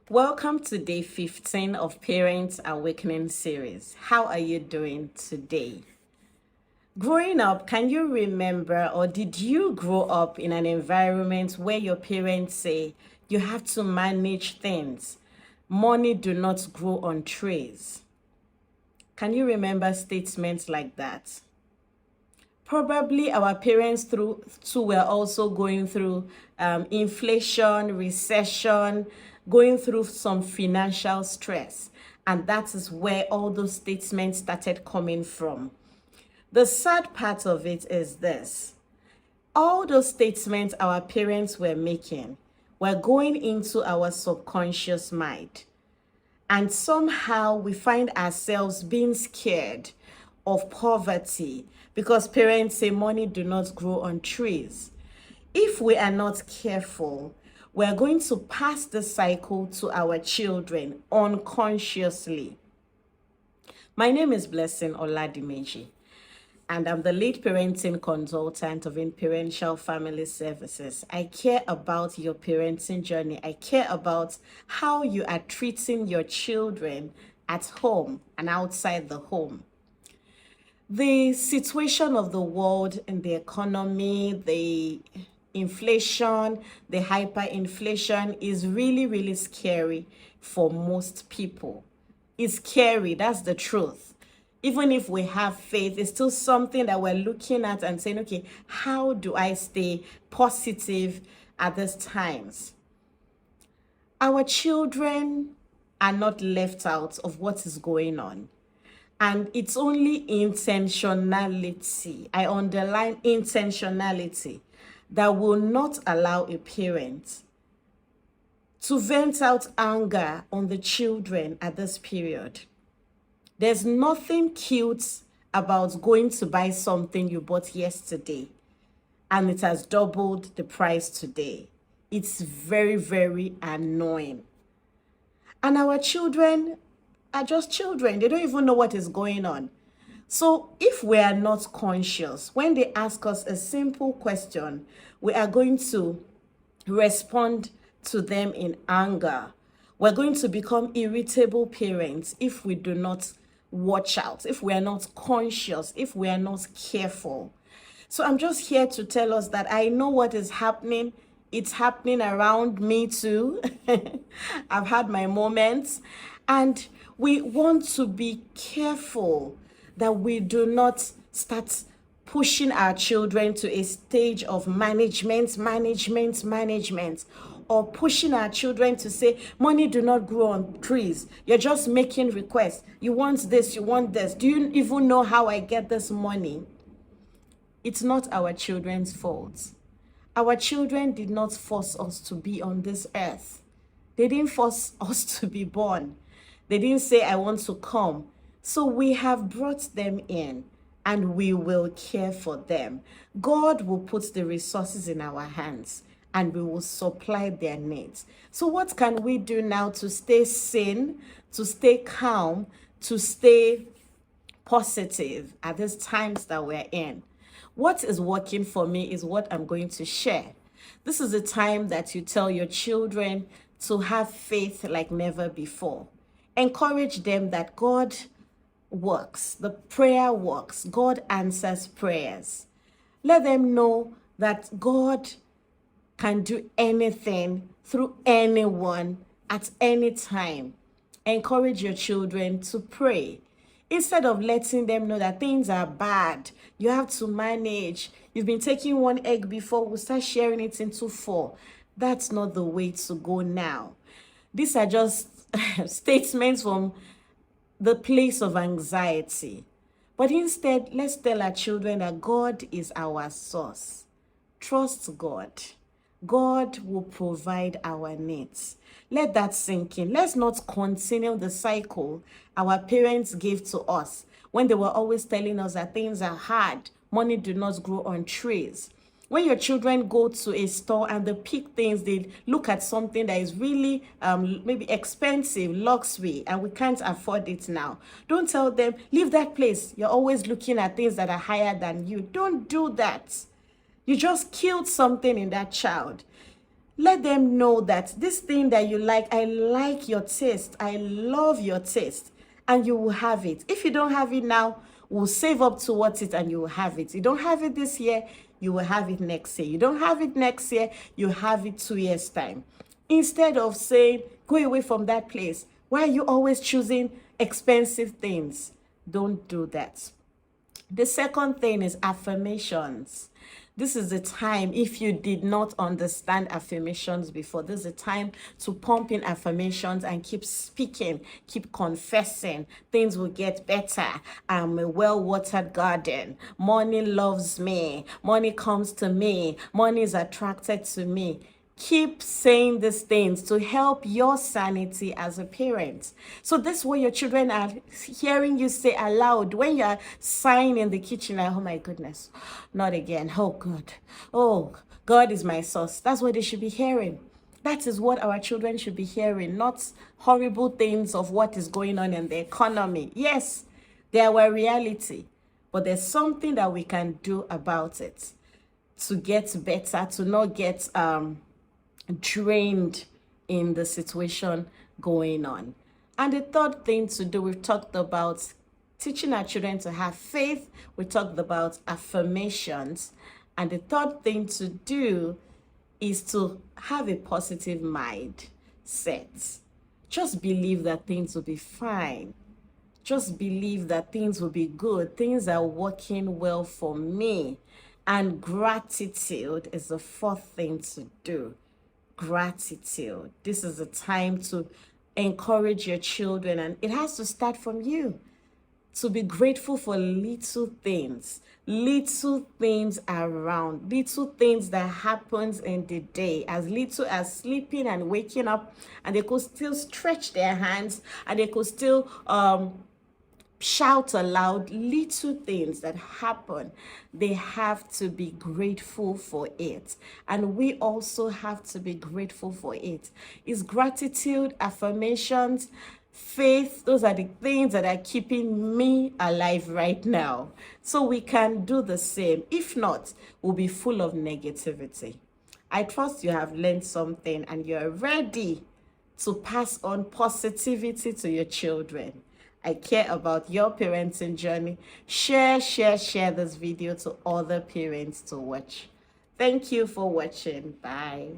Welcome to day 15 of Parents Awakening series. How are you doing today? Growing up, can you remember or did you grow up in an environment where your parents say you have to manage things? Money do not grow on trees. Can you remember statements like that? Probably our parents too were also going through inflation, recession, going through some financial stress. And that is where all those statements started coming from. The sad part of it is this. All those statements our parents were making were going into our subconscious mind. And somehow we find ourselves being scared of poverty because parents say money do not grow on trees. If we are not careful, we're going to pass the cycle to our children unconsciously. My name is Blessing Oladimeji, and I'm the lead parenting consultant of Inparential Family Services. I care about your parenting journey. I care about how you are treating your children at home and outside the home. The situation of the world and the economy, the inflation, the hyperinflation is really, really scary for most people. It's scary, that's the truth. Even if we have faith, it's still something that we're looking at and saying, okay, how do I stay positive at these times? Our children are not left out of what is going on. And it's only intentionality, I underline intentionality, that will not allow a parent to vent out anger on the children at this period. There's nothing cute about going to buy something you bought yesterday and it has doubled the price today. It's very, very annoying. And our children are just children. They don't even know what is going on. So if we are not conscious, when they ask us a simple question, we are going to respond to them in anger. We're going to become irritable parents if we do not watch out, if we are not conscious, if we are not careful. So I'm just here to tell us that I know what is happening. It's happening around me too. I've had my moments. And we want to be careful that we do not start pushing our children to a stage of management, or pushing our children to say, money do not grow on trees. You're just making requests. You want this, you want this. Do you even know how I get this money? It's not our children's fault. Our children did not force us to be on this earth. They didn't force us to be born. They didn't say, I want to come. So we have brought them in and we will care for them. God will put the resources in our hands and we will supply their needs. So what can we do now to stay sane, to stay calm, to stay positive at these times that we're in? What is working for me is what I'm going to share. This is a time that you tell your children to have faith like never before. Encourage them that God works, the prayer works, God answers prayers. Let them know that God can do anything through anyone at any time. Encourage your children to pray. Instead of letting them know that things are bad, you have to manage. You've been taking one egg before, we'll start sharing it into 4. That's not the way to go now. These are just statements from the place of anxiety. But instead, let's tell our children that God is our source. Trust God. God will provide our needs. Let that sink in. Let's not continue the cycle our parents gave to us when they were always telling us that things are hard, money do not grow on trees. When your children go to a store and they pick things, they look at something that is really maybe expensive, luxury, and we can't afford it now. Don't tell them, leave that place. You're always looking at things that are higher than you. Don't do that. You just killed something in that child. Let them know that this thing that you like, I like your taste, I love your taste, and you will have it. If you don't have it now, we'll save up towards it and you will have it. You don't have it this year, you will have it next year. You don't have it next year, you have it 2 years time. Instead of saying, go away from that place. Why are you always choosing expensive things? Don't do that. The second thing is affirmations. This is the time, if you did not understand affirmations before, this is the time to pump in affirmations and keep speaking, keep confessing. Things will get better. I'm a well-watered garden. Money loves me. Money comes to me. Money is attracted to me. Keep saying these things to help your sanity as a parent. So this way your children are hearing you say aloud when you're sighing in the kitchen, like, oh my goodness, not again. Oh, good. Oh, God is my source. That's what they should be hearing. That is what our children should be hearing, not horrible things of what is going on in the economy. Yes, they are our reality, but there's something that we can do about it to get better, to not get drained in the situation going on. And the third thing to do, we've talked about teaching our children to have faith. We talked about affirmations. And the third thing to do is to have a positive mindset. Just believe that things will be fine. Just believe that things will be good. Things are working well for me. And gratitude is the fourth thing to do. Gratitude. This is a time to encourage your children, and it has to start from you. To be grateful for little things around, little things that happens in the day, as little as sleeping and waking up, and they could still stretch their hands, and they could still shout aloud. Little things that happen, they have to be grateful for it, and we also have to be grateful for it. Is gratitude, affirmations, faith, those are the things that are keeping me alive right now. So we can do the same. If not, we'll be full of negativity. I trust you have learned something and you're ready to pass on positivity to your children. I care about your parenting journey. Share this video to other parents to watch. Thank you for watching. Bye.